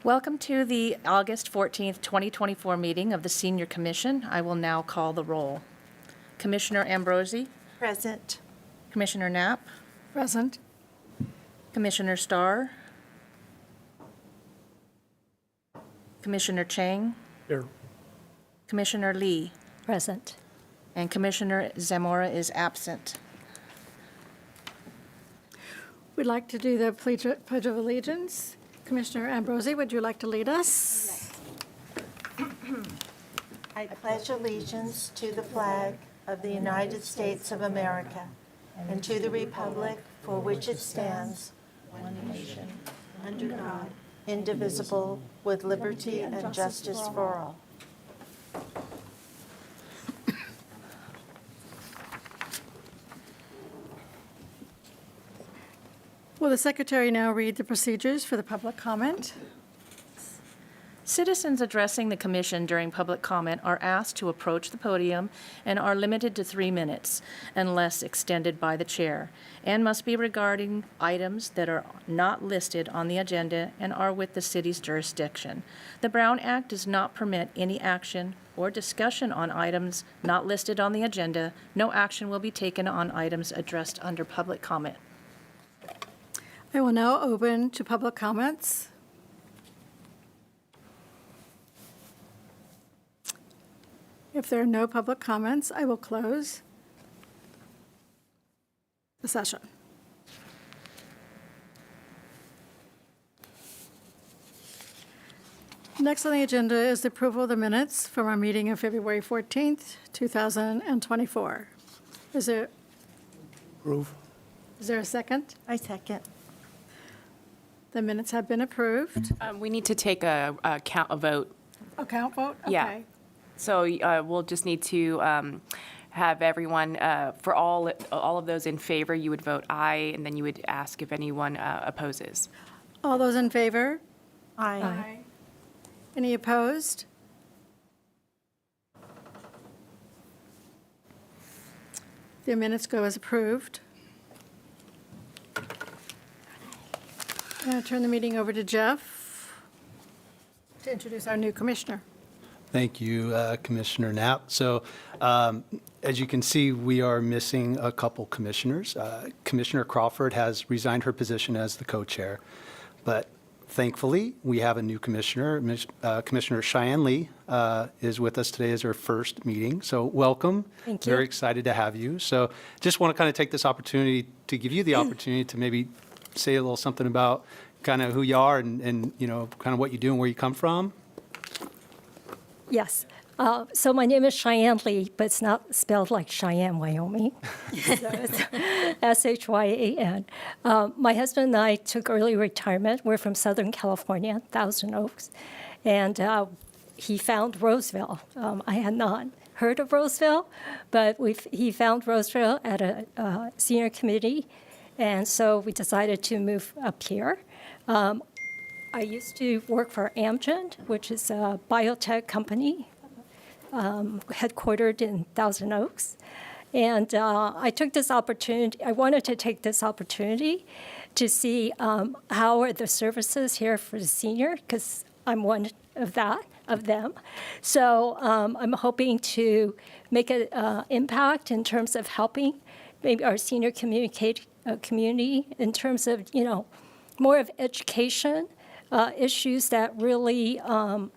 Welcome to the August 14th, 2024 meeting of the Senior Commission. I will now call the roll. Commissioner Ambrosi, Present. Commissioner Knapp, Present. Commissioner Starr, Commissioner Chang, Here. Commissioner Lee, Present. and Commissioner Zamora is absent. We'd like to do the Pledge of Allegiance. Commissioner Ambrosi, would you like to lead us? I pledge allegiance to the flag of the United States of America and to the republic for which it stands, one nation, under God, indivisible, with liberty and justice for all. Will the secretary now read the procedures for the public comment? Citizens addressing the commission during public comment are asked to approach the podium and are limited to 3 minutes unless extended by the chair, and must be regarding items that are not listed on the agenda and are with the city's jurisdiction. The Brown Act does not permit any action or discussion on items not listed on the agenda. No action will be taken on items addressed under public comment. I will now open to public comments. If there are no public comments, I will close the session. Next on the agenda is the approval of the minutes from our meeting of February 14th, 2024. Is there Approve. a second? I second. The minutes have been approved. We need to take a vote. A count vote? Yeah. Okay. So we'll just need to have everyone, for all of those in favor, you would vote aye, and then you would ask if anyone opposes. All those in favor? Aye. Any opposed? The minutes go as approved. I'm going to turn the meeting over to Jeff to introduce our new commissioner. Thank you, Commissioner Knapp. So as you can see, we are missing a couple commissioners. Commissioner Crawford has resigned her position as the co-chair, but thankfully, we have a new commissioner. Commissioner Cheyenne Lee is with us today as her first meeting. So welcome. Thank you. Very excited to have you. So just want to kind of take this opportunity to give you the opportunity to maybe say a little something about kind of who you are and you know, kind of what you do and where you come from. Yes. So my name is Cheyenne Lee, but it's not spelled like Cheyenne, Wyoming. So it's S-H-Y-A-N. My husband and I took early retirement. We're from Southern California, Thousand Oaks. And he found Roseville. I had not heard of Roseville, but he found Roseville at a senior committee. And so we decided to move up here. I used to work for Amgen, which is a biotech company headquartered in Thousand Oaks. And I took this opportunity, I wanted to take this opportunity to see how are the services here for the senior, because I'm one of them. So I'm hoping to make an impact in terms of helping maybe our senior community in terms of, you know, more of education, issues that really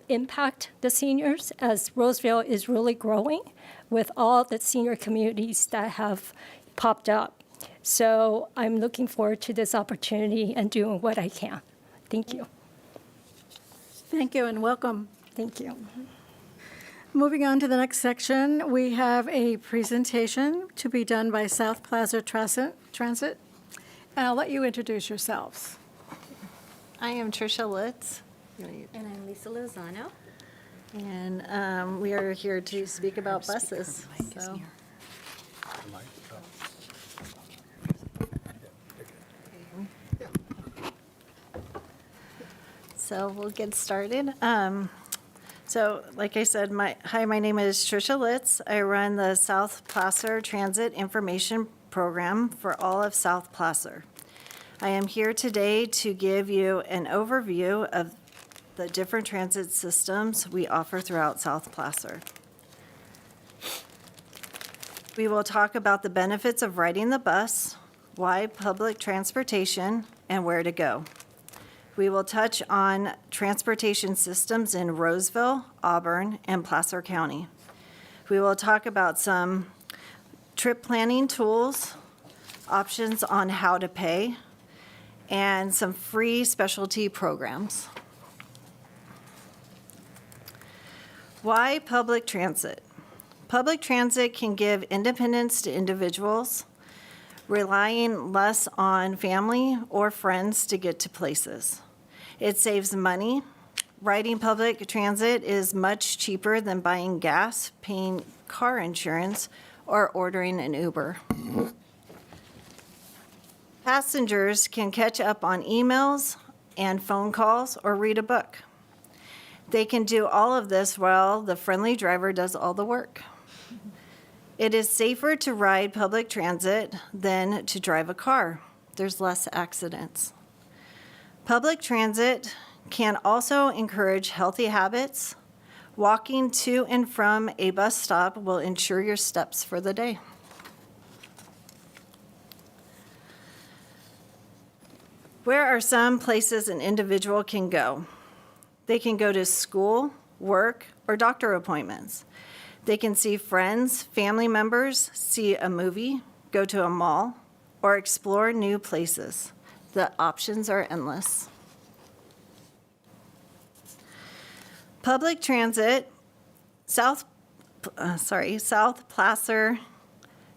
impact the seniors, as Roseville is really growing with all the senior communities that have popped up. So I'm looking forward to this opportunity and doing what I can. Thank you. Thank you and welcome. Thank you. Moving on to the next section, we have a presentation to be done by South Plaza Transit. And I'll let you introduce yourselves. I am Tricia Litz, And I'm Lisa Lozano. and we are here to speak about buses. So we'll get started. So like I said, my name is Tricia Litz. I run the South Placer Transit Information Program for all of South Placer. I am here today to give you an overview of the different transit systems we offer throughout South Placer. We will talk about the benefits of riding the bus, why public transportation, and where to go. We will touch on transportation systems in Roseville, Auburn, and Placer County. We will talk about some trip planning tools, options on how to pay, and some free specialty programs. Why public transit? Public transit can give independence to individuals, relying less on family or friends to get to places. It saves money. Riding public transit is much cheaper than buying gas, paying car insurance, or ordering an Uber. Passengers can catch up on emails and phone calls or read a book. They can do all of this while the friendly driver does all the work. It is safer to ride public transit than to drive a car. There's less accidents. Public transit can also encourage healthy habits. Walking to and from a bus stop will ensure your steps for the day. Where are some places an individual can go? They can go to school, work, or doctor appointments. They can see friends, family members, see a movie, go to a mall, or explore new places. The options are endless. Public transit, South Placer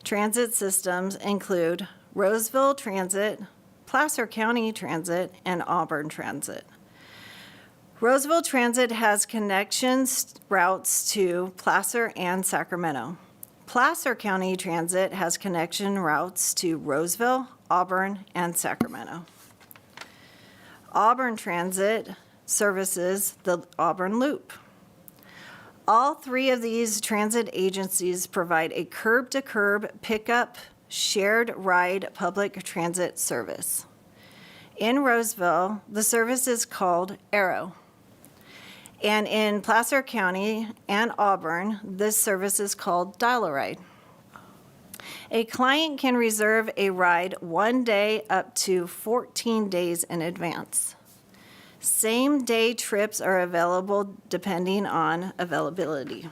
transit systems include Roseville Transit, Placer County Transit, and Auburn Transit. Roseville Transit has connections routes to Placer and Sacramento. Placer County Transit has connection routes to Roseville, Auburn, and Sacramento. Auburn Transit services the Auburn Loop. All three of these transit agencies provide a curb-to-curb pickup, shared ride public transit service. In Roseville, the service is called Arrow. And in Placer County and Auburn, this service is called Dial-A-Ride. A client can reserve a ride 1 day up to 14 days in advance. Same-day trips are available depending on availability.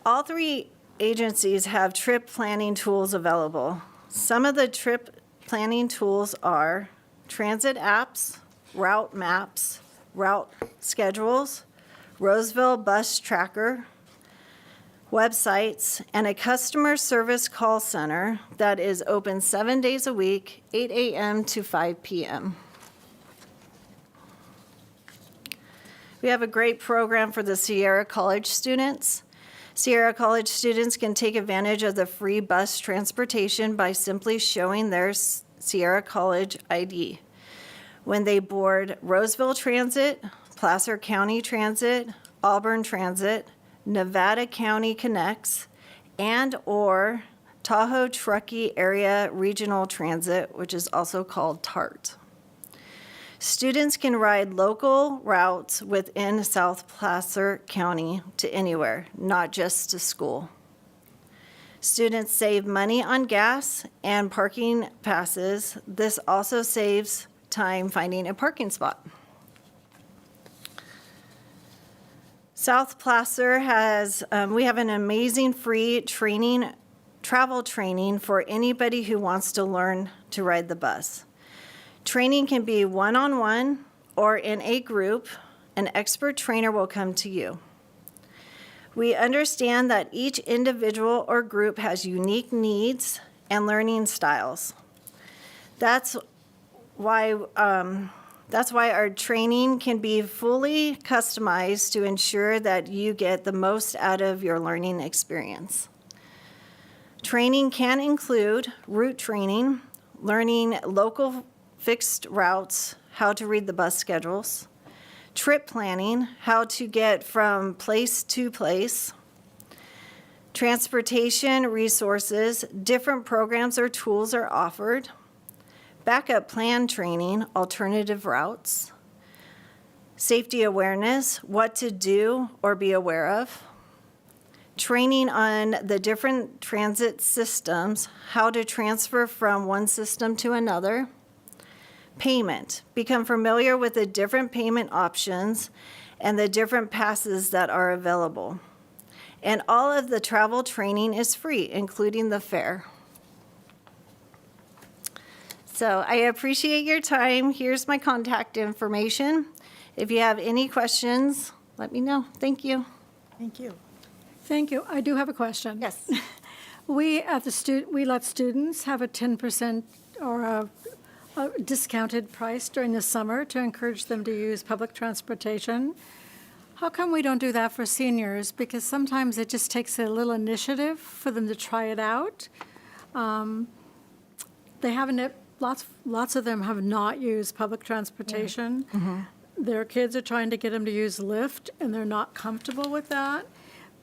All three agencies have trip planning tools available. Some of the trip planning tools are transit apps, route maps, route schedules, Roseville Bus Tracker, websites, and a customer service call center that is open 7 days a week, 8 a.m. to 5 p.m. We have a great program for the Sierra College students. Sierra College students can take advantage of the free bus transportation by simply showing their Sierra College ID. When they board Roseville Transit, Placer County Transit, Auburn Transit, Nevada County Connects, and or Tahoe Truckee Area Regional Transit, which is also called TART. Students can ride local routes within South Placer County to anywhere, not just to school. Students save money on gas and parking passes. This also saves time finding a parking spot. South Placer has, we have an amazing free travel training for anybody who wants to learn to ride the bus. Training can be one-on-one or in a group. An expert trainer will come to you. We understand that each individual or group has unique needs and learning styles. That's why our training can be fully customized to ensure that you get the most out of your learning experience. Training can include route training, learning local fixed routes, how to read the bus schedules, trip planning, how to get from place to place, transportation resources, different programs or tools are offered, backup plan training, alternative routes, safety awareness, what to do or be aware of, training on the different transit systems, how to transfer from one system to another, payment, become familiar with the different payment options and the different passes that are available. And all of the travel training is free, including the fare. So I appreciate your time. Here's my contact information. If you have any questions, let me know. Thank you. Thank you. Thank you. I do have a question. Yes. We let students have a 10% or a discounted price during the summer to encourage them to use public transportation. How come we don't do that for seniors? Because sometimes it just takes a little initiative for them to try it out. They haven't, lots of them have not used public transportation. Their kids are trying to get them to use Lyft, and they're not comfortable with that.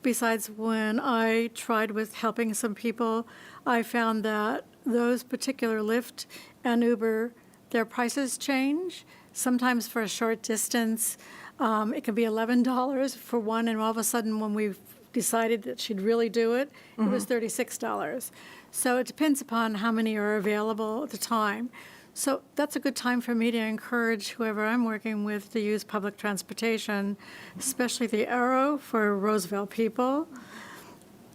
Besides, when I tried with helping some people, I found that those particular Lyft and Uber, their prices change. Sometimes for a short distance, it can be $11 for one, and all of a sudden, when we decided that she'd really do it, it was $36. So it depends upon how many are available at the time. So that's a good time for me to encourage whoever I'm working with to use public transportation, especially the Arrow for Roseville people.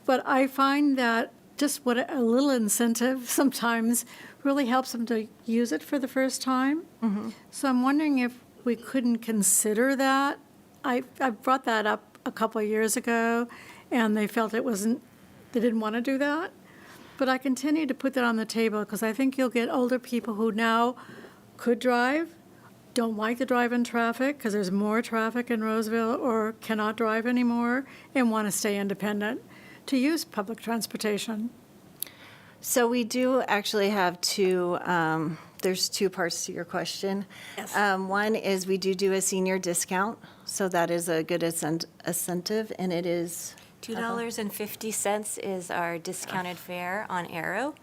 But I find that just what a little incentive sometimes really helps them to use it for the first time. So I'm wondering if we couldn't consider that. I brought that up a couple of years ago, and they felt they didn't want to do that. But I continue to put that on the table because I think you'll get older people who now could drive, don't like to drive in traffic because there's more traffic in Roseville, or cannot drive anymore and want to stay independent, to use public transportation. So we do actually have two, there's two parts to your question. Yes. One is we do a senior discount, so that is a good incentive, and it is $2.50 is our discounted fare on Arrow.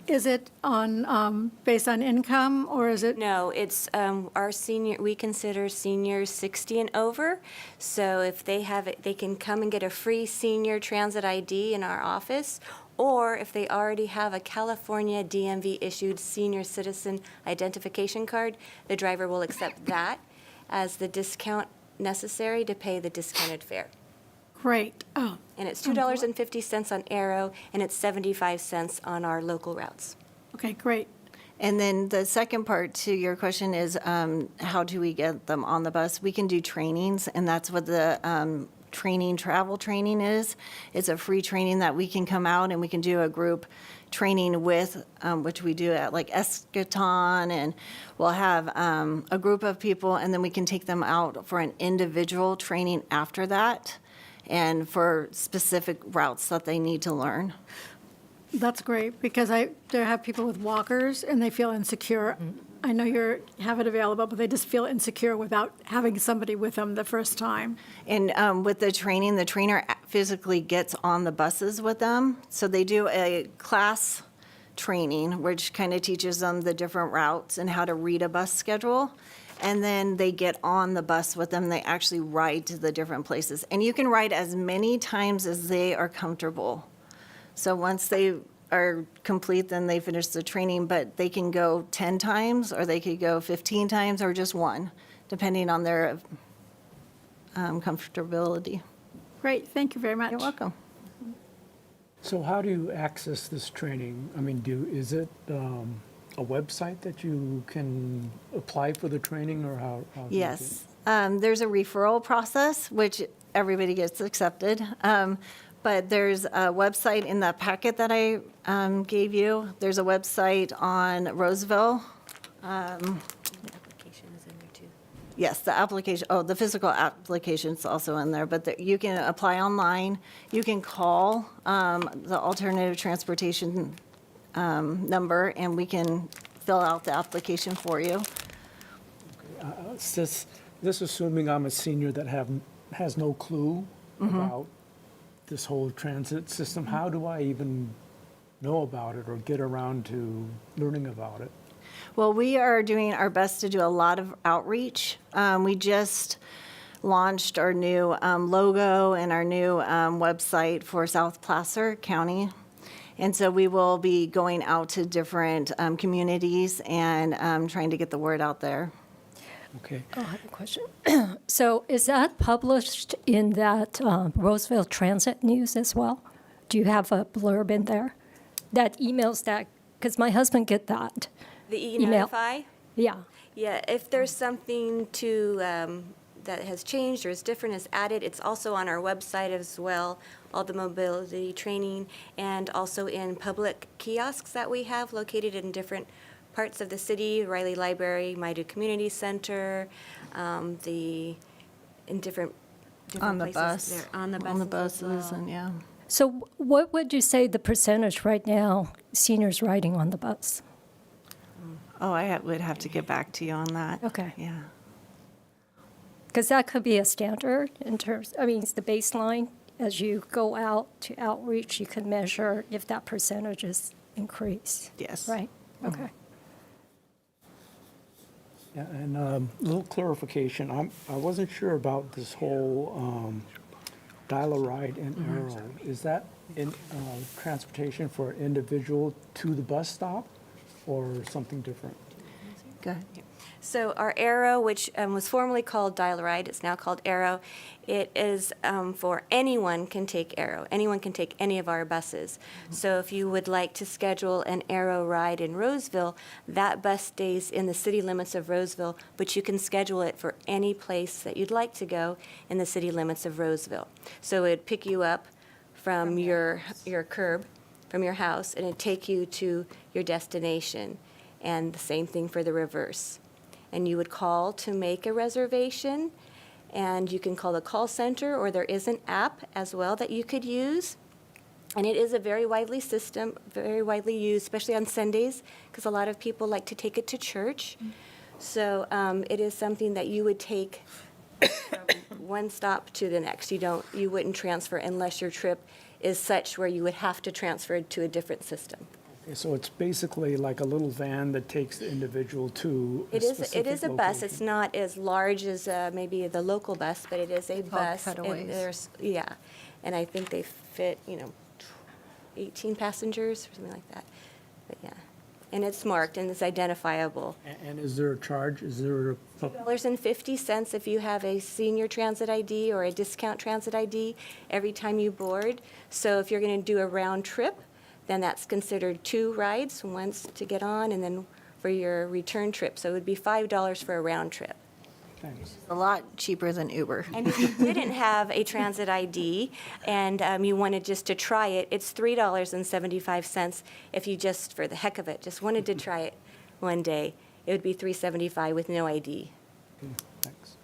Is it on based on income, or is it? No, it's our senior, we consider seniors 60 and over. So if they have it, they can come and get a free senior transit ID in our office, or if they already have a California DMV issued senior citizen identification card, the driver will accept that as the discount necessary to pay the discounted fare. Great. Oh, And it's $2.50 on Arrow, and it's 75 cents on our local routes. okay, great. And then the second part to your question is, how do we get them on the bus? We can do trainings, and that's what the travel training is. It's a free training that we can come out and we can do a group training with, which we do at like Eschaton, and we'll have a group of people, and then we can take them out for an individual training after that, and for specific routes that they need to learn. That's great, because I have people with walkers, and they feel insecure. I know you have it available, but they just feel insecure without having somebody with them the first time. And with the training, the trainer physically gets on the buses with them. So they do a class training, which kind of teaches them the different routes and how to read a bus schedule. And then they get on the bus with them. They actually ride to the different places. And you can ride as many times as they are comfortable. So once they are complete, then they finish the training, but they can go 10 times, or they could go 15 times, or just one, depending on their comfortability. Great, thank you very much. You're welcome. So how do you access this training? I mean, is it a website that you can apply for the training, or how? do you do it? Yes. There's a referral process, which everybody gets accepted. But there's a website in the packet that I gave you. There's a website on Roseville. The application is in there too. Yes, the application, the physical application's also in there, but you can apply online. You can call the alternative transportation number, and we can fill out the application for you. This assuming I'm a senior that has no clue about this whole transit system. How do I even know about it or get around to learning about it? Well, we are doing our best to do a lot of outreach. We just launched our new logo and our new website for South Placer County. And so we will be going out to different communities and trying to get the word out there. Okay. I have a question. So is that published in that Roseville Transit News as well? Do you have a blurb in there? That emails that, because my husband get that. The Email. e-notify? Yeah. Yeah, if there's something to, that has changed or is different, is added, it's also on our website as well, all the mobility training, and also in public kiosks that we have located in different parts of the city, Riley Library, Maidu Community Center, in different On the places bus. there. On the On the buses as buses well. and, yeah. So what would you say the percentage right now, seniors riding on the bus? Oh, would have to get back to you on that. Okay. Yeah. Because that could be a standard in terms, I mean, it's the baseline. As you go out to outreach, you can measure if that percentage is increased. Yes. Right? Okay. Yeah, and a little clarification, I wasn't sure about this whole dial-a-ride and arrow. Is that in transportation for an individual to the bus stop or something different? Go ahead. So our Arrow, which was formerly called Dial-A-Ride, it's now called Arrow. It is for anyone can take Arrow. Anyone can take any of our buses. So if you would like to schedule an Arrow ride in Roseville, that bus stays in the city limits of Roseville, but you can schedule it for any place that you'd like to go in the city limits of Roseville. So it'd pick you up from your curb, from your house, and it'd take you to your destination. And the same thing for the reverse. And you would call to make a reservation, and you can call the call center, or there is an app as well that you could use. And it is a very widely used, especially on Sundays, because a lot of people like to take it to church. So it is something that you would take from one stop to the next. You wouldn't transfer unless your trip is such where you would have to transfer to a different system. Okay, so it's basically like a little van that takes the individual to a It is specific a bus. It's location. not as large as maybe the local bus, but it is a bus. And cutaways. and I think they fit 18 passengers or something like that. But yeah, and it's marked and it's identifiable. And is there a charge? Is there a, $2.50 if you have a senior transit ID or a discount transit ID every time you board. So if you're going to do a round trip, then that's considered 2 rides, once to get on and then for your return trip. So it would be $5 for a round trip. thanks. A lot cheaper than Uber. And if you didn't have a transit ID and you wanted just to try it, it's $3.75 if you just, for the heck of it, just wanted to try it one day. It would be $3.75 with no ID. Okay, thanks.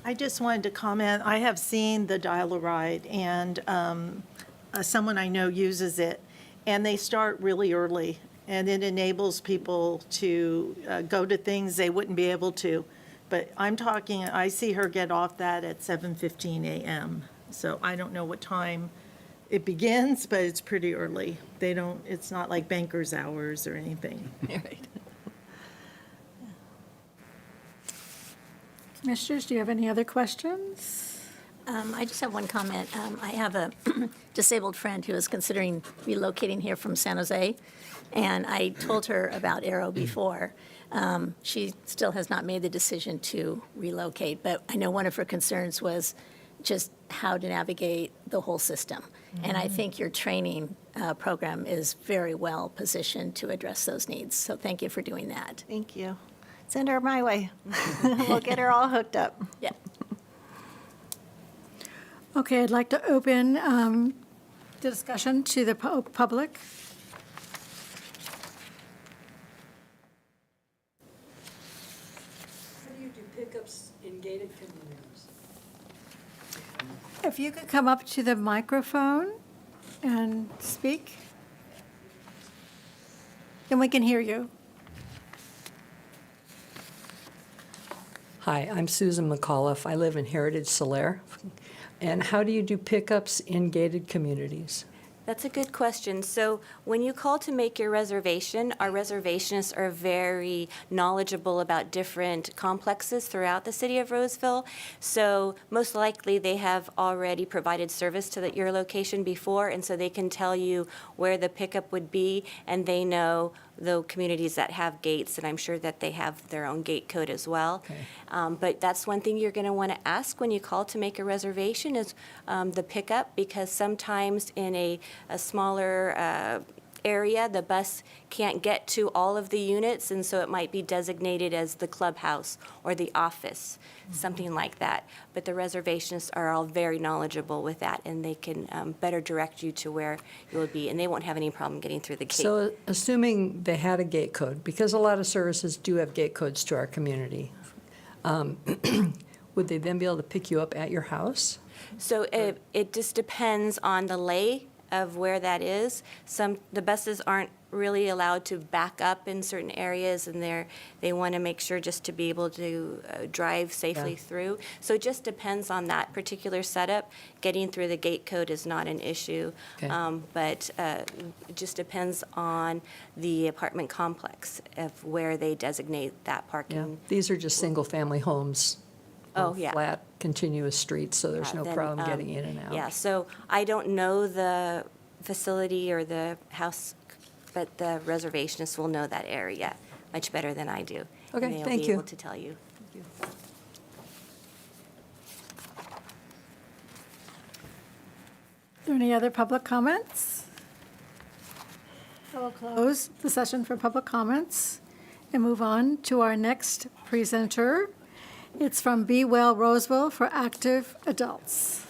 I just wanted to comment, I have seen the Dial-A-Ride, and someone I know uses it, and they start really early, and it enables people to go to things they wouldn't be able to. But I see her get off that at 7:15 a.m., so I don't know what time it begins, but it's pretty early. It's not like banker's hours or anything. Right. Commissioners, do you have any other questions? I just have one comment. I have a disabled friend who is considering relocating here from San Jose, and I told her about Arrow before. She still has not made the decision to relocate, but I know one of her concerns was just how to navigate the whole system. And I think your training program is very well positioned to address those needs. So thank you for doing that. Thank you. Send her my way. We'll get her all hooked up. Yeah. Okay, I'd like to open the discussion to the public. How do you do pickups in gated communities? If you could come up to the microphone and speak, then we can hear you. Hi, I'm Susan McAuliffe. I live in Heritage Solaire. And how do you do pickups in gated communities? That's a good question. So when you call to make your reservation, our reservationists are very knowledgeable about different complexes throughout the city of Roseville. So most likely they have already provided service to your location before, and so they can tell you where the pickup would be, and they know the communities that have gates, and I'm sure that they have their own gate code as well. But that's one thing you're going to want to ask when you call to make a reservation is the pickup, because sometimes in a smaller area, the bus can't get to all of the units, and so it might be designated as the clubhouse or the office, something like that. But the reservationists are all very knowledgeable with that, and they can better direct you to where you will be, and they won't have any problem getting through the gate. So assuming they had a gate code, because a lot of services do have gate codes to our community, would they then be able to pick you up at your house? So it just depends on the lay of where that is. The buses aren't really allowed to back up in certain areas, and they want to make sure just to be able to drive safely through. So it just depends on that particular setup. Getting through the gate code is not an issue, but it just depends on the apartment complex of where they designate that parking. Yeah, these are just single-family homes. Oh, yeah. Flat, continuous streets, so there's no Then, problem getting in and out. Yeah, so I don't know the facility or the house, but the reservationists will know that area much better than I do. Okay, And they'll thank be you. able to tell you. Are there any other public comments? I will close the session for public comments and move on to our next presenter. It's from Be Well Roseville for Active Adults.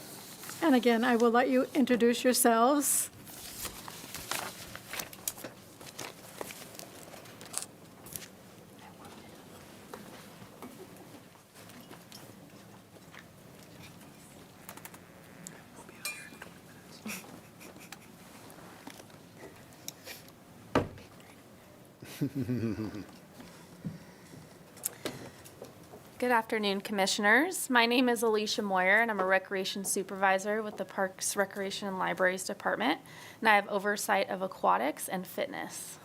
And again, I will let you introduce yourselves. Good afternoon, Commissioners. My name is Alicia Moyer, and I'm a Recreation Supervisor with the Parks, Recreation, and Libraries Department, and I have oversight of aquatics and fitness.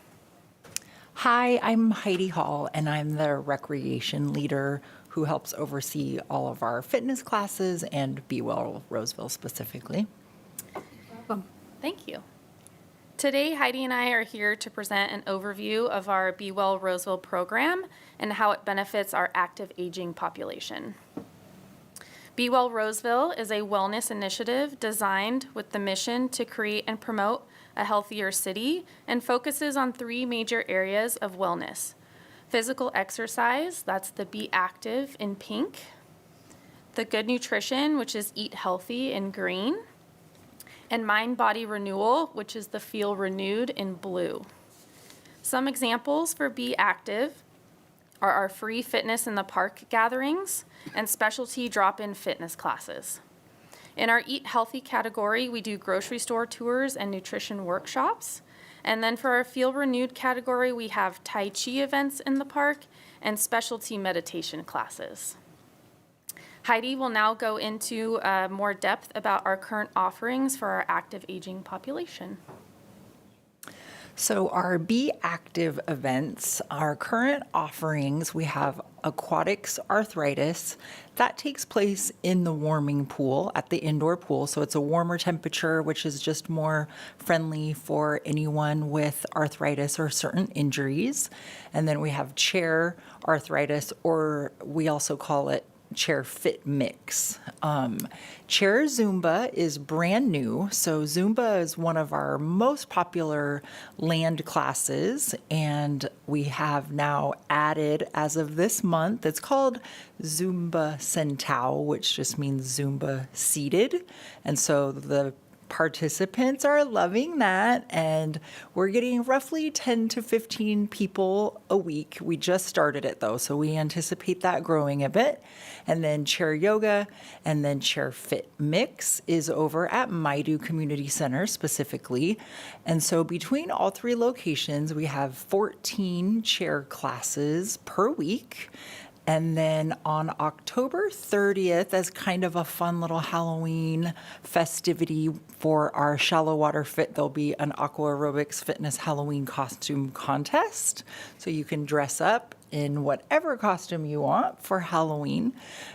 Hi, I'm Heidi Hall, and I'm the recreation leader who helps oversee all of our fitness classes and Be Well Roseville specifically. Thank you. Today, Heidi and I are here to present an overview of our Be Well Roseville program and how it benefits our active aging population. Be Well Roseville is a wellness initiative designed with the mission to create and promote a healthier city and focuses on 3 major areas of wellness. Physical exercise, that's the Be Active in pink. The good nutrition, which is Eat Healthy in green. And mind-body renewal, which is the Feel Renewed in blue. Some examples for Be Active are our free fitness in the park gatherings and specialty drop-in fitness classes. In our Eat Healthy category, we do grocery store tours and nutrition workshops. And then for our Feel Renewed category, we have Tai Chi events in the park and specialty meditation classes. Heidi will now go into more depth about our current offerings for our active aging population. So our Be Active events, our current offerings, we have aquatics arthritis. That takes place in the warming pool, at the indoor pool. So it's a warmer temperature, which is just more friendly for anyone with arthritis or certain injuries. And then we have chair arthritis, or we also call it Chair Fit Mix. Chair Zumba is brand new. So Zumba is one of our most popular land classes, and we have now added, as of this month, it's called Zumba Sentao, which just means Zumba seated. And so the participants are loving that, and we're getting roughly 10 to 15 people a week. We just started it though, so we anticipate that growing a bit. And then chair yoga and then chair fit mix is over at Maidu Community Center specifically. And so between all 3 locations, we have 14 chair classes per week. And then on October 30th, as kind of a fun little Halloween festivity for our Shallow Water Fit, there'll be an aqua aerobics fitness Halloween costume contest. So you can dress up in whatever costume you want for Halloween.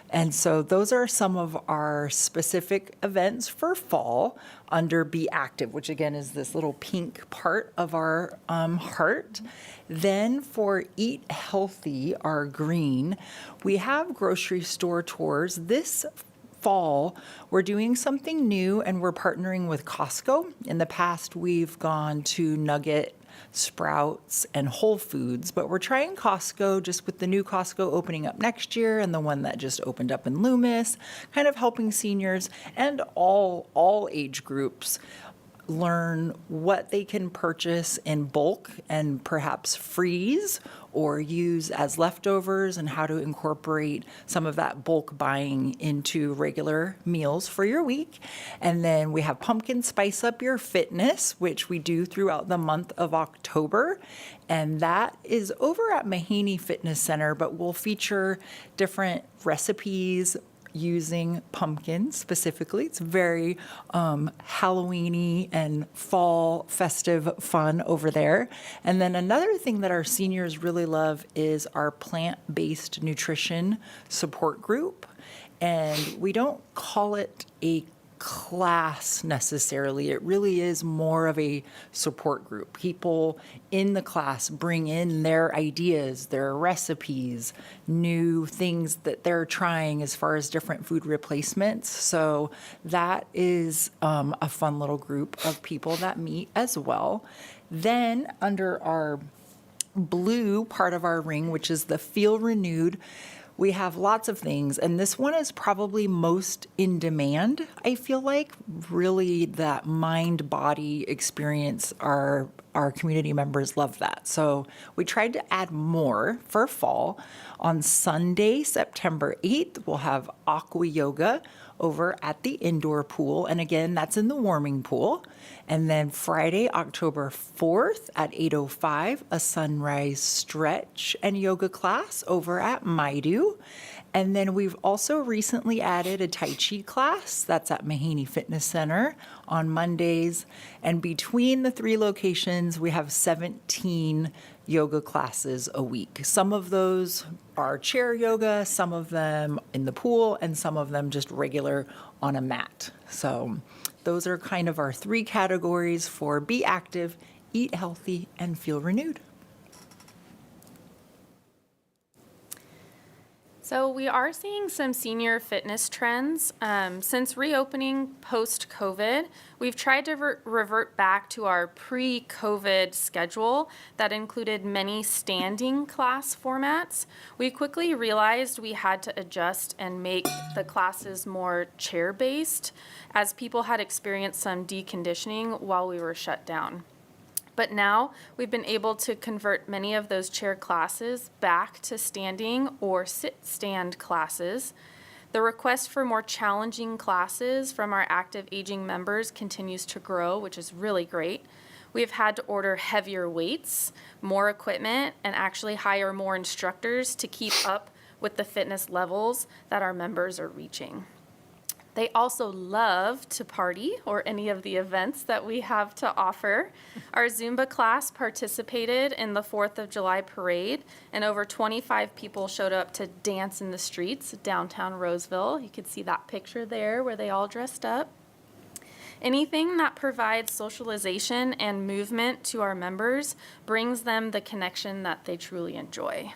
And so those are some of our specific events for fall under Be Active, which again is this little pink part of our heart. Then for Eat Healthy, our green, we have grocery store tours. This fall, we're doing something new and we're partnering with Costco. In the past, we've gone to Nugget, Sprouts, and Whole Foods, but we're trying Costco just with the new Costco opening up next year and the one that just opened up in Loomis, kind of helping seniors and all age groups learn what they can purchase in bulk and perhaps freeze or use as leftovers, and how to incorporate some of that bulk buying into regular meals for your week. And then we have Pumpkin Spice Up Your Fitness, which we do throughout the month of October. And that is over at Mahaney Fitness Center, but we'll feature different recipes using pumpkins specifically. It's very Halloween-y and fall festive fun over there. And then another thing that our seniors really love is our plant-based nutrition support group. And we don't call it a class necessarily. It really is more of a support group. People in the class bring in their ideas, their recipes, new things that they're trying as far as different food replacements. So that is a fun little group of people that meet as well. Then under our blue part of our ring, which is the Feel Renewed, we have lots of things, and this one is probably most in demand, I feel like. Really, that mind-body experience, our community members love that. So we tried to add more for fall. On Sunday, September 8th, we'll have aqua yoga over at the indoor pool. And again, that's in the warming pool. And then Friday, October 4th at 8:05, a sunrise stretch and yoga class over at Maidu. And then we've also recently added a Tai Chi class. That's at Mahaney Fitness Center on Mondays. And between the three locations, we have 17 yoga classes a week. Some of those are chair yoga, some of them in the pool, and some of them just regular on a mat. So those are kind of our three categories for Be Active, Eat Healthy, and Feel Renewed. So we are seeing some senior fitness trends. Since reopening post-COVID, we've tried to revert back to our pre-COVID schedule that included many standing class formats. We quickly realized we had to adjust and make the classes more chair-based, as people had experienced some deconditioning while we were shut down. But now we've been able to convert many of those chair classes back to standing or sit-stand classes. The request for more challenging classes from our active aging members continues to grow, which is really great. We've had to order heavier weights, more equipment, and actually hire more instructors to keep up with the fitness levels that our members are reaching. They also love to party or any of the events that we have to offer. Our Zumba class participated in the 4th of July parade, and over 25 people showed up to dance in the streets downtown Roseville. You can see that picture there where they all dressed up. Anything that provides socialization and movement to our members brings them the connection that they truly enjoy.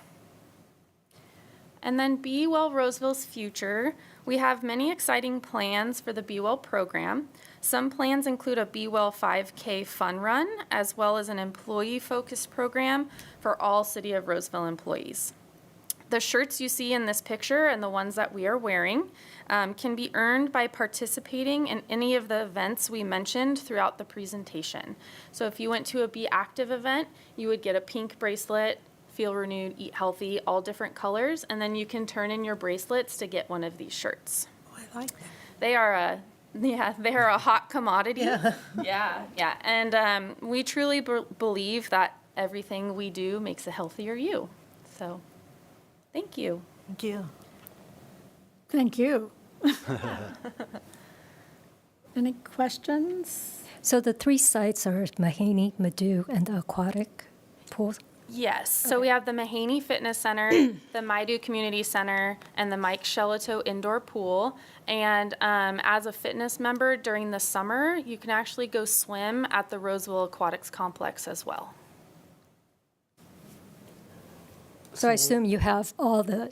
And then Be Well Roseville's future. We have many exciting plans for the Be Well program. Some plans include a Be Well 5K fun run, as well as an employee-focused program for all City of Roseville employees. The shirts you see in this picture and the ones that we are wearing can be earned by participating in any of the events we mentioned throughout the presentation. So if you went to a Be Active event, you would get a pink bracelet, Feel Renewed, Eat Healthy, all different colors, and then you can turn in your bracelets to get one of these shirts. Oh, I like that. They are a hot commodity. Yeah. And we truly believe that everything we do makes a healthier you. So, thank you. Thank you. Thank you. Any questions? So the 3 sites are Mahaney, Madu, and the aquatic pool? Yes, so we have the Mahaney Fitness Center, the Maidu Community Center, and the Mike Shelato Indoor Pool. And as a fitness member during the summer, you can actually go swim at the Roseville Aquatics Complex as well. So I assume you have all the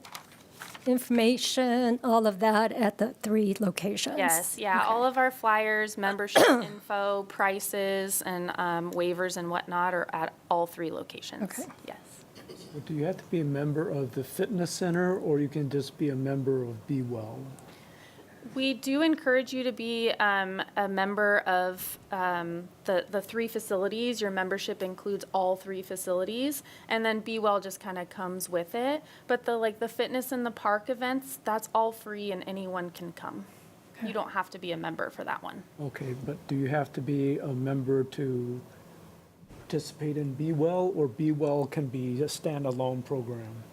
information, all of that at the 3 locations? Yes, yeah, all of our flyers, membership info, prices, and waivers and whatnot are at all 3 locations. Okay. Yes. So do you have to be a member of the fitness center, or you can just be a member of Be Well? We do encourage you to be a member of the 3 facilities. Your membership includes all 3 facilities, and then Be Well just kind of comes with it. But the fitness in the park events, that's all free and anyone can come. You don't have to be a member for that one. Okay, but do you have to be a member to participate in Be Well, or Be Well can be a standalone program?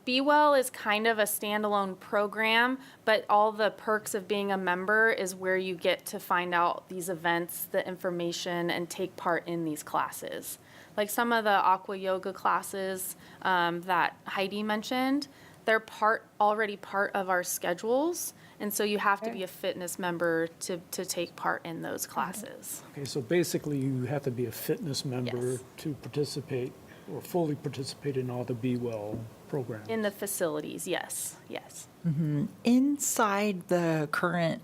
Be Well is kind of a standalone program, but all the perks of being a member is where you get to find out these events, the information, and take part in these classes. Like some of the aqua yoga classes that Heidi mentioned, they're already part of our schedules, and so you have to be a fitness member to take part in those classes. Okay, so basically you have to be a fitness member Yes. to participate or fully participate in all the Be Well programs. In the facilities, yes, yes. Inside the current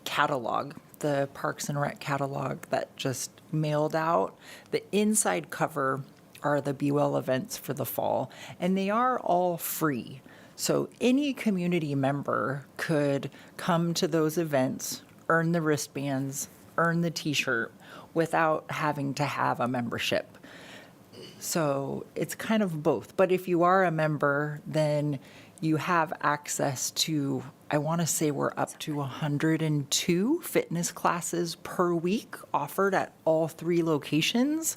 catalog, the Parks and Rec catalog that just mailed out, the inside cover are the Be Well events for the fall, and they are all free. So any community member could come to those events, earn the wristbands, earn the t-shirt without having to have a membership. So it's kind of both. But if you are a member, then you have access to, I want to say we're up to 102 fitness classes per week offered at all 3 locations.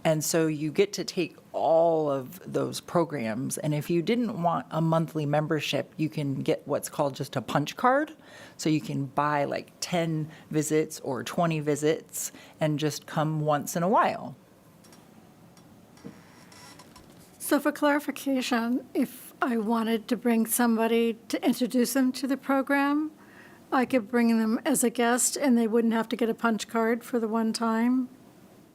And so you get to take all of those programs. And if you didn't want a monthly membership, you can get what's called just a punch card. So you can buy like 10 visits or 20 visits and just come once in a while. So for clarification, if I wanted to bring somebody to introduce them to the program, I could bring them as a guest and they wouldn't have to get a punch card for the one time?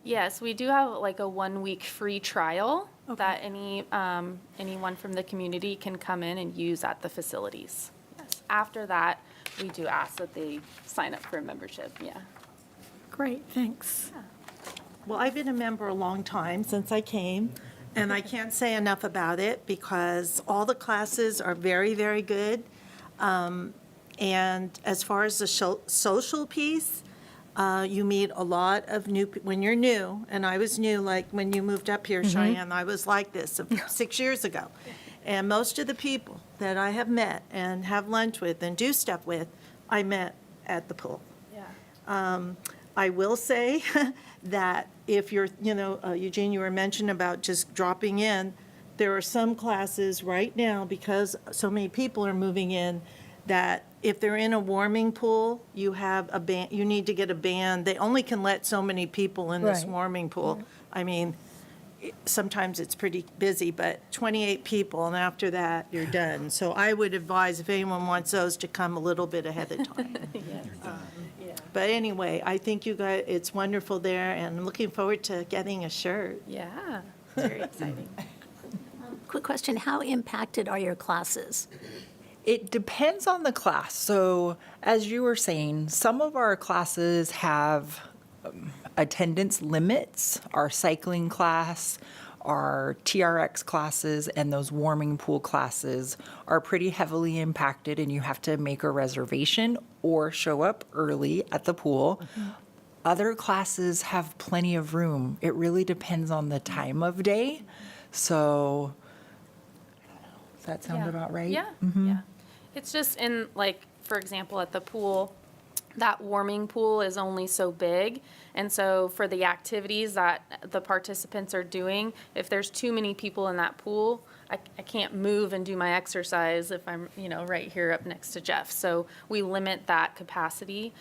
Yes, we do have like a 1-week free trial that anyone from the community can come in and use at the facilities. Yes. After that, we do ask that they sign up for a membership, yeah. Great, thanks. Well, I've been a member a long time, since I came, and I can't say enough about it because all the classes are very, very good. And as far as the social piece, you meet a lot of when you're new, and I was new, like when you moved up here, Cheyenne, I was like this 6 years ago. And most of the people that I have met and have lunch with and do stuff with, I met at the pool. Yeah. I will say that if you're, Eugene, you were mentioning about just dropping in, there are some classes right now, because so many people are moving in, that if they're in a warming pool, you have a band, you need to get a band. They only can let so many people in this Right. warming pool. I mean, sometimes it's pretty busy, but 28 people, and after that, you're done. So I would advise if anyone wants those to come a little bit ahead of time. But anyway, I think you guys, it's wonderful there, and I'm looking forward to getting a shirt. Yeah, it's very exciting. Quick question, how impacted are your classes? It depends on the class. So, as you were saying, some of our classes have attendance limits. Our cycling class, our TRX classes, and those warming pool classes are pretty heavily impacted, and you have to make a reservation or show up early at the pool. Other classes have plenty of room. It really depends on the time of day. So, does that sound Yeah. about right? Yeah, yeah. It's just in, like, for example, at the pool, that warming pool is only so big. And so for the activities that the participants are doing, if there's too many people in that pool, I can't move and do my exercise if I'm, right here up next to Jeff. So we limit that capacity.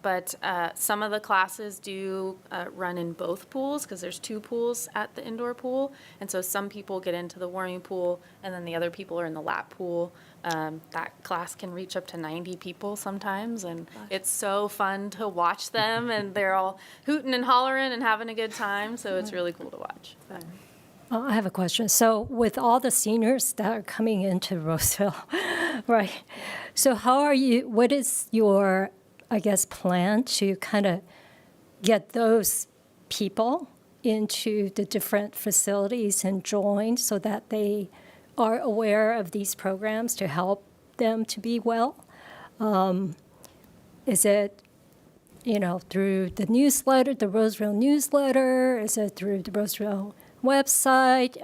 But some of the classes do run in both pools because there's 2 pools at the indoor pool. And so some people get into the warming pool and then the other people are in the lap pool. That class can reach up to 90 people sometimes. And it's so fun to watch them and they're all hooting and hollering and having a good time. So it's really cool to watch. But. I have a question. So with all the seniors that are coming into Roseville, right? So what is your, I guess, plan to kind of get those people into the different facilities and join so that they are aware of these programs to help them to be well? Is it, through the newsletter, the Roseville newsletter? Is it through the Roseville website?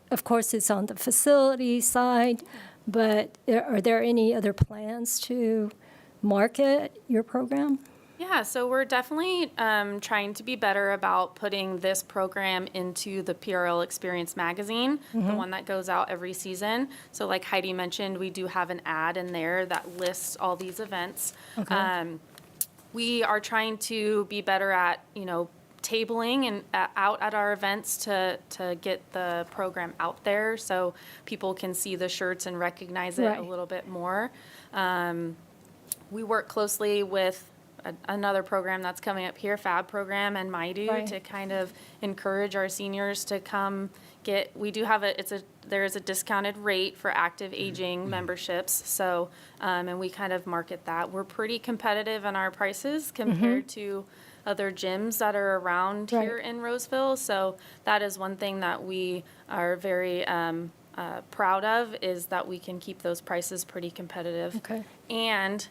Of course, it's on the facility side, but are there any other plans to market your program? Yeah, so we're definitely trying to be better about putting this program into the PRL Experience magazine, the one that goes out every season. So like Heidi mentioned, we do have an ad in there that lists all these events. Okay. We are trying to be better at, tabling and out at our events to get the program out there so people can see the shirts and recognize it Right. a little bit more. We work closely with another program that's coming up here, FAB program and MyDo, Right. to kind of encourage our seniors to come get, we do have there is a discounted rate for active aging memberships. So, and we kind of market that. We're pretty competitive in our prices compared to other gyms that are around Right. here in Roseville. So that is one thing that we are very proud of, is that we can keep those prices pretty competitive. Okay. And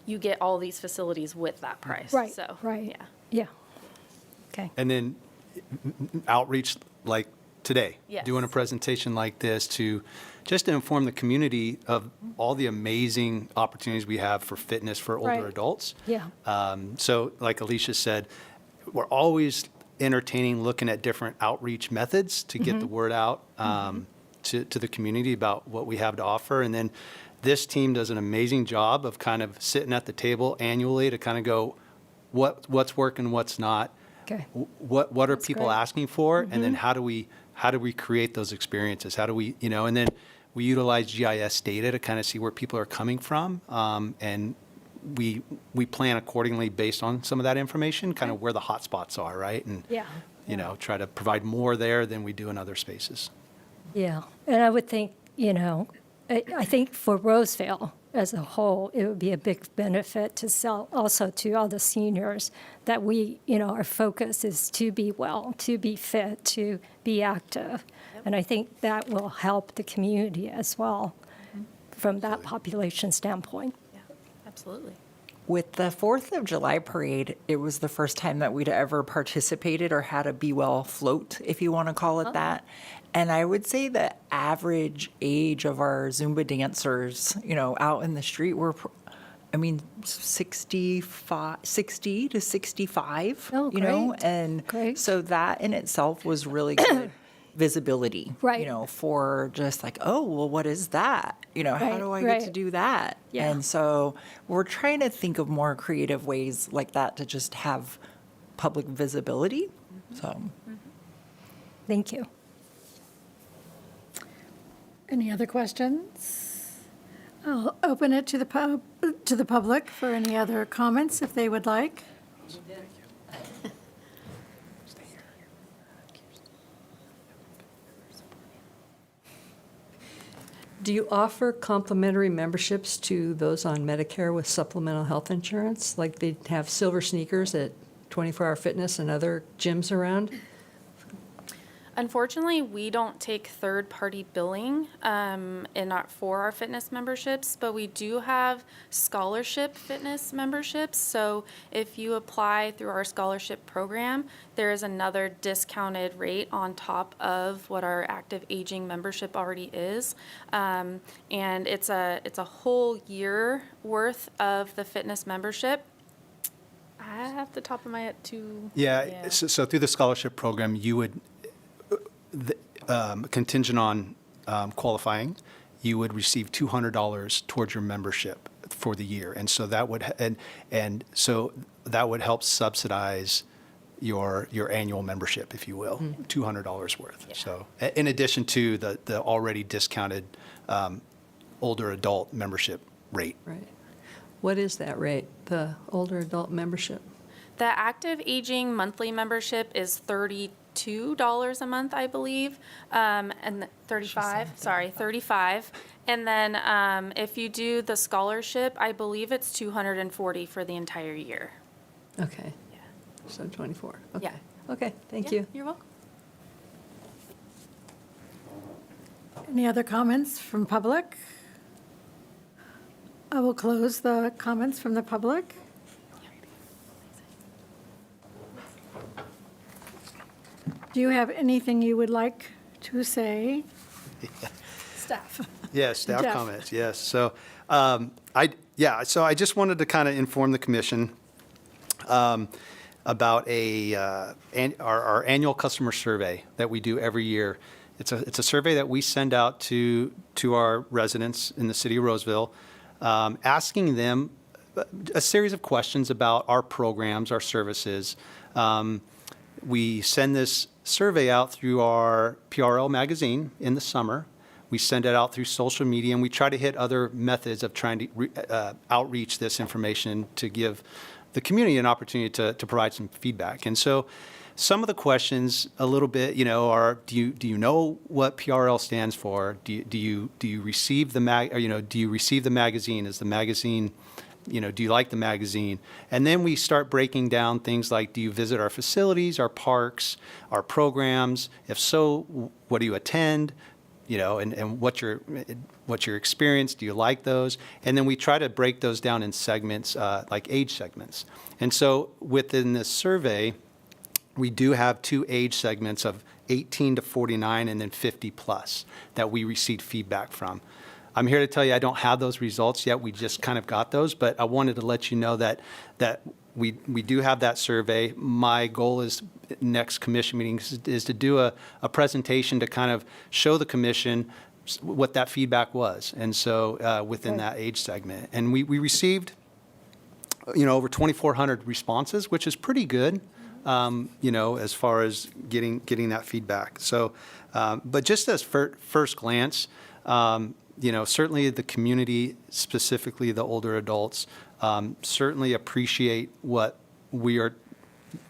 you get all these facilities with that price. Right, So, right. yeah. Yeah. Okay. And then outreach like today, Yes. doing a presentation like this to just to inform the community of all the amazing opportunities we have for fitness for older Right. adults. Yeah. So like Alicia said, we're always entertaining, looking at different outreach methods to get the word out to the community about what we have to offer. And then this team does an amazing job of kind of sitting at the table annually to kind of go, what's working, what's not. Okay. What are That's people great. asking for, and then how do we create those experiences? How do we, and then we utilize GIS data to kind of see where people are coming from, and we plan accordingly based on some of that information, kind of where the hot spots are, right? And Yeah. try to provide more there than we do in other spaces. Yeah. And I would think, I think for Roseville as a whole, it would be a big benefit to sell also to all the seniors that our focus is to be well, to be fit, to be active. And I think that will help the community as well from that population standpoint. Yeah, absolutely. With the 4th of July parade, it was the first time that we'd ever participated or had a Be Well float, if you want to call it that. And I would say the average age of our Zumba dancers, out in the street were, 60 to 65, Oh, great. And Great. so that in itself was really good visibility, Right. for just like, oh, well, what is that? How Right, do I get right. to do that? Yeah. And so we're trying to think of more creative ways like that to just have public visibility. So, Thank you. Any other questions? I'll open it to the public for any other comments if they would like. Do you offer complimentary memberships to those on Medicare with supplemental health insurance? Like they have silver sneakers at 24 Hour Fitness and other gyms around? Unfortunately, we don't take third-party billing for our fitness memberships, but we do have scholarship fitness memberships. So if you apply through our scholarship program, there is another discounted rate on top of what our active aging membership already is. And it's a whole year worth of the fitness membership. I have the top of my head too. So through the scholarship program, you would, contingent on qualifying, you would receive $200 towards your membership for the year. And so that would, and so that would help subsidize your annual membership, if you will, $200 worth. So in addition to the already discounted older adult membership rate. Right. What is that rate, the older adult membership? The active aging monthly membership is $32 a month, I believe, and 35. Sorry, 35. And then if you do the scholarship, I believe it's $240 for the entire year. Okay. So 24. Okay. Yeah. Okay, thank Yeah, you. You're welcome. Any other comments from public? I will close the comments from the public. Do you have anything you would like to say? Staff. Yes, staff Jeff. comments, yes. So, so I just wanted to kind of inform the commission about our annual customer survey that we do every year. It's a survey that we send out to our residents in the city of Roseville, asking them a series of questions about our programs, our services. We send this survey out through our PRL magazine in the summer. We send it out through social media, and we try to hit other methods of trying to outreach this information to give the community an opportunity to provide some feedback. And so some of the questions a little bit, are, do you know what PRL stands for? Do you receive the do you receive the magazine? Is the magazine, do you like the magazine? And then we start breaking down things like, do you visit our facilities, our parks, our programs? If so, what do you attend? And what's your experience? Do you like those? And then we try to break those down in segments, like age segments. And so within this survey, we do have 2 age segments of 18 to 49 and then 50 plus that we received feedback from. I'm here to tell you I don't have those results yet. We just kind of got those, but I wanted to let you know that we do have that survey. My goal is next commission meeting is to do a presentation to kind of show the commission what that feedback was. And so within that age segment. And we received, over 2,400 responses, which is pretty good, as far as getting that feedback. So, but just as first glance, certainly the community, specifically the older adults, certainly appreciate what we are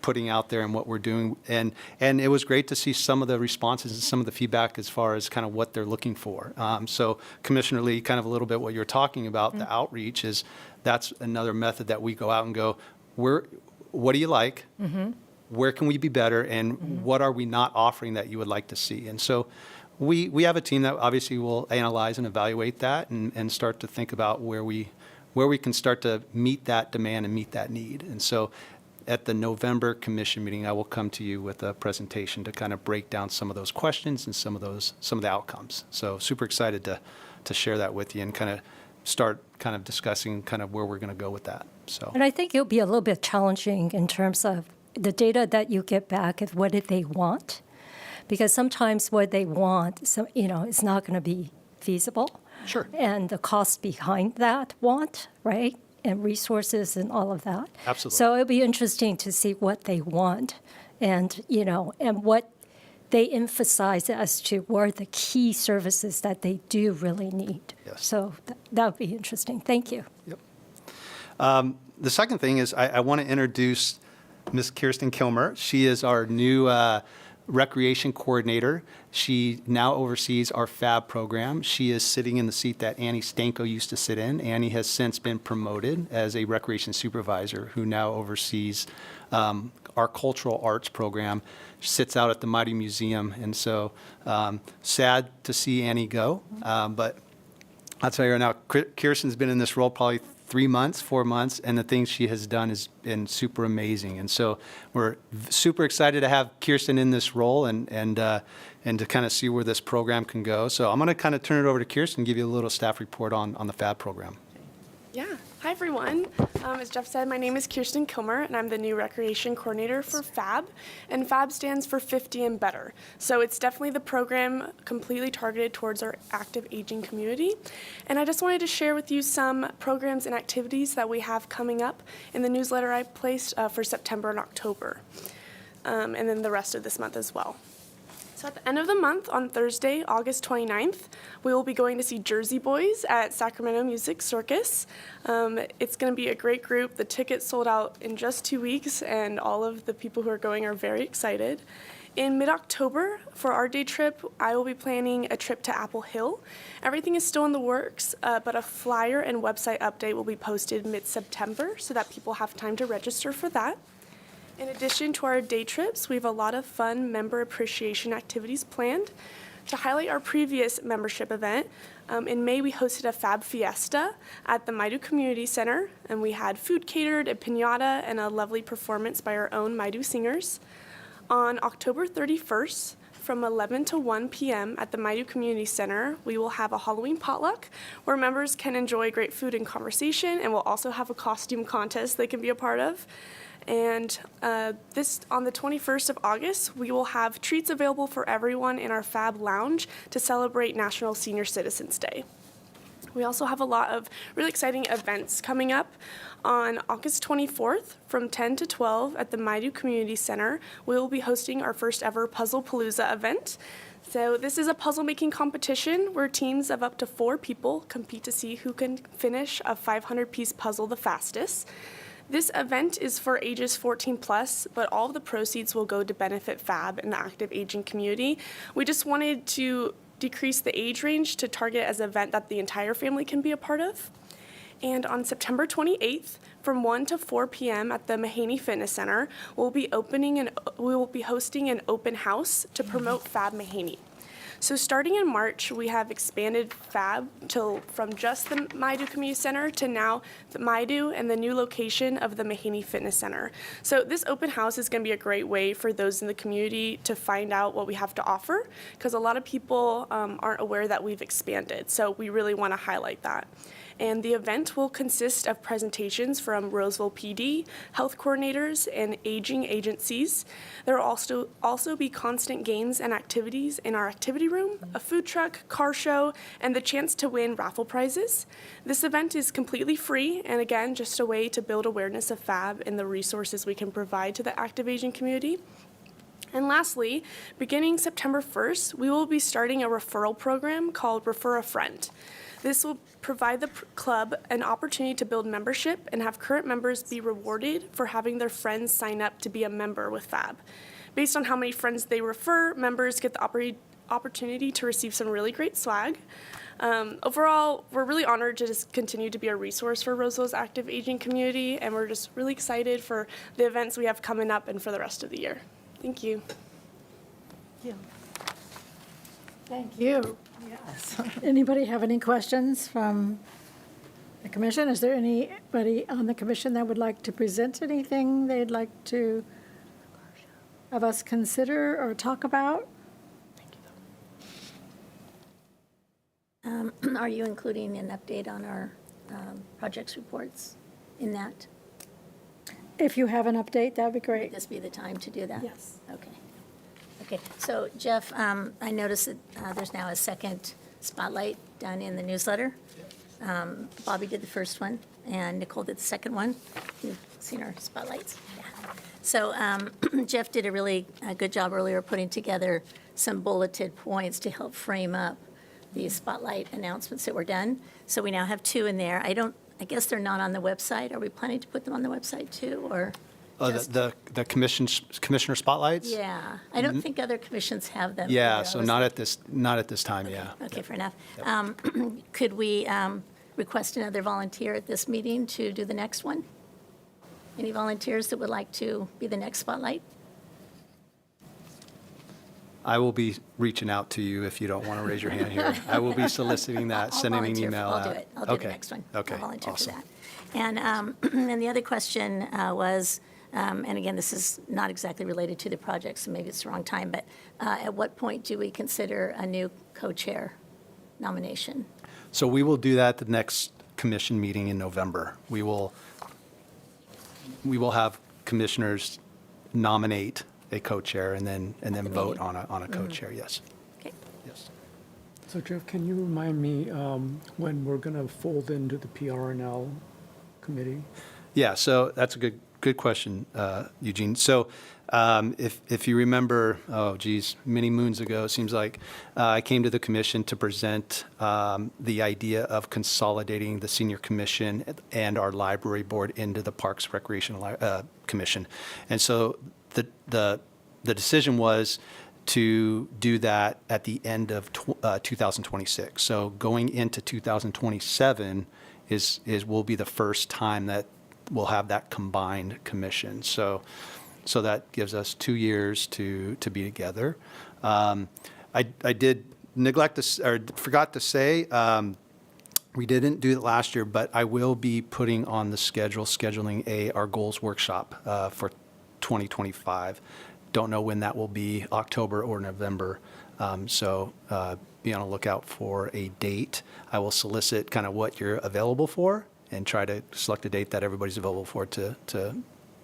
putting out there and what we're doing. And it was great to see some of the responses and some of the feedback as far as kind of what they're looking for. So Commissioner Lee, kind of a little bit what you're talking about, the outreach that's another method that we go out and go, what do you like? Mm-hmm. Where can we be better? And what are we not offering that you would like to see? And so we have a team that obviously will analyze and evaluate that and start to think about where we can start to meet that demand and meet that need. And so at the November commission meeting, I will come to you with a presentation to kind of break down some of those questions and some of the outcomes. So super excited to share that with you and kind of start kind of discussing kind of where we're going to go with that. So. And I think it'll be a little bit challenging in terms of the data that you get back of what did they want, because sometimes what they want, is not going to be feasible. Sure. And the cost behind that want, right, and resources and all of that. Absolutely. So it'll be interesting to see what they want, and and what they emphasize as to what are the key services that they do really need. Yes. So that would be interesting. Thank you. Yep. The second thing is I want to introduce Ms. Kirsten Kilmer. She is our new recreation coordinator. She now oversees our FAB program. She is sitting in the seat that Annie Stanko used to sit in. Annie has since been promoted as a recreation supervisor who now oversees our cultural arts program. She sits out at the Mighty Museum. And so sad to see Annie go. But I'll tell you right now, Kirsten's been in this role probably 3 months, 4 months, and the things she has done has been super amazing. And so we're super excited to have Kirsten in this role and to kind of see where this program can go. So I'm going to kind of turn it over to Kirsten and give you a little staff report on the FAB program. Yeah, Hi, everyone. As Jeff said, my name is Kirsten Kilmer, and I'm the new Recreation Coordinator for FAB. And FAB stands for 50 and Better. So it's definitely the program completely targeted towards our active aging community. And I just wanted to share with you some programs and activities that we have coming up in the newsletter I placed for September and October, and then the rest of this month as well. So at the end of the month, on Thursday, August 29th, we will be going to see Jersey Boys at Sacramento Music Circus. It's going to be a great group. The tickets sold out in just 2 weeks, and all of the people who are going are very excited. In mid-October, for our day trip, I will be planning a trip to Apple Hill. Everything is still in the works, but a flyer and website update will be posted mid-September so that people have time to register for that. In addition to our day trips, we have a lot of fun member appreciation activities planned. To highlight our previous membership event, in May we hosted a Fab Fiesta at the Maidu Community Center, and we had food catered, a piñata, and a lovely performance by our own Maidu singers. On October 31st, from 11 to 1 p.m. at the Maidu Community Center, we will have a Halloween potluck where members can enjoy great food and conversation, and we'll also have a costume contest they can be a part of. And on the 21st of August, we will have treats available for everyone in our Fab Lounge to celebrate National Senior Citizens Day. We also have a lot of really exciting events coming up. On August 24th, from 10 to 12 at the Maidu Community Center, we will be hosting our first ever Puzzle Palooza event. So this is a puzzle making competition where teams of up to 4 people compete to see who can finish a 500-piece puzzle the fastest. This event is for ages 14 plus, but all of the proceeds will go to benefit FAB and the active aging community. We just wanted to decrease the age range to target as an event that the entire family can be a part of. And on September 28th, from 1 to 4 p.m. at the Mahaney Fitness Center, we will be hosting an open house to promote FAB Mahaney. So starting in March, we have expanded FAB from just the Maidu Community Center to now the Maidu and the new location of the Mahaney Fitness Center. So this open house is going to be a great way for those in the community to find out what we have to offer, because a lot of people aren't aware that we've expanded. So we really want to highlight that. And the event will consist of presentations from Roseville PD, health coordinators, and aging agencies. There will also be constant games and activities in our activity room, a food truck, car show, and the chance to win raffle prizes. This event is completely free, and again, just a way to build awareness of FAB and the resources we can provide to the active aging community. And lastly, beginning September 1st, we will be starting a referral program called Refer a Friend. This will provide the club an opportunity to build membership and have current members be rewarded for having their friends sign up to be a member with FAB. Based on how many friends they refer, members get the opportunity to receive some really great swag. Overall, we're really honored to just continue to be a resource for Roseville's active aging community, and we're just really excited for the events we have coming up and for the rest of the year. Thank you. Thank you. Yes. Anybody have any questions from the commission? Is there anybody on the commission that would like to present anything they'd like to have us consider or talk about? Are you including an update on our projects reports in that? If you have an update, that'd be great. Would this be the time to do that? Yes. Okay. Okay, so Jeff, I noticed that there's now a second spotlight done in the newsletter. Bobby did the first one, and Nicole did the second one. You've seen our spotlights? Yeah. So Jeff did a really good job earlier putting together some bulleted points to help frame up the spotlight announcements that were done. So we now have 2 in there. I guess they're not on the website. Are we planning to put them on the website too, or? The commissioner spotlights? Yeah, I don't think other commissions have them. Yeah, so not at this time, Okay. yeah. Okay, fair enough. Could we request another volunteer at this meeting to do the next one? Any volunteers that would like to be the next spotlight? I will be reaching out to you if you don't want to raise your hand here. I will be soliciting that, sending an email out. I'll do it. I'll do the next one. Okay, I'll volunteer awesome. for that. And the other question was, and again, this is not exactly related to the project, so maybe it's the wrong time, but at what point do we consider a new co-chair nomination? So we will do that the next commission meeting in November. We will have commissioners nominate a co-chair and then vote on a co-chair, yes. Okay. Yes. So Jeff, can you remind me when we're going to fold into the PRNL committee? Yeah, so that's a good question, Eugene. So if you remember, many moons ago, it seems like, I came to the commission to present the idea of consolidating the senior commission and our library board into the Parks Recreation Commission. And so the decision was to do that at the end of 2026. So going into 2027 will be the first time that we'll have that combined commission. So that gives us 2 years to be together. I did forgot to say, we didn't do it last year, but I will be putting on the scheduling our goals workshop for 2025. Don't know when that will be, October or November. So be on a lookout for a date. I will solicit kind of what you're available for and try to select a date that everybody's available for to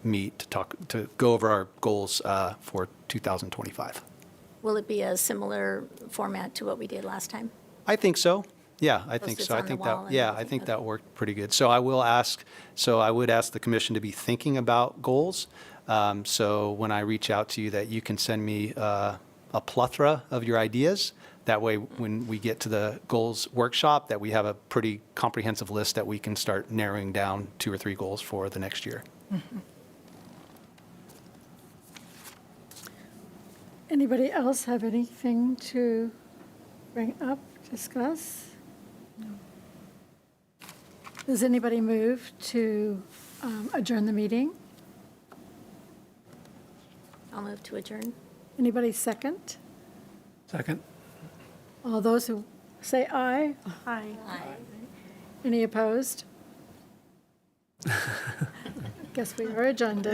meet, to go over our goals for 2025. Will it be a similar format to what we did last time? I think so. Yeah, I think Post-its so. I on the think wall that, and yeah, I everything? think Okay. that worked pretty good. So I would ask the commission to be thinking about goals. So when I reach out to you, that you can send me a plethora of your ideas. That way, when we get to the goals workshop, that we have a pretty comprehensive list that we can start narrowing down 2 or 3 goals for the next year. Anybody else have anything to bring up, discuss? Does anybody move to adjourn the meeting? I'll move to adjourn. Anybody second? Second? All those who say aye? Aye. Any opposed? Guess we are adjourned.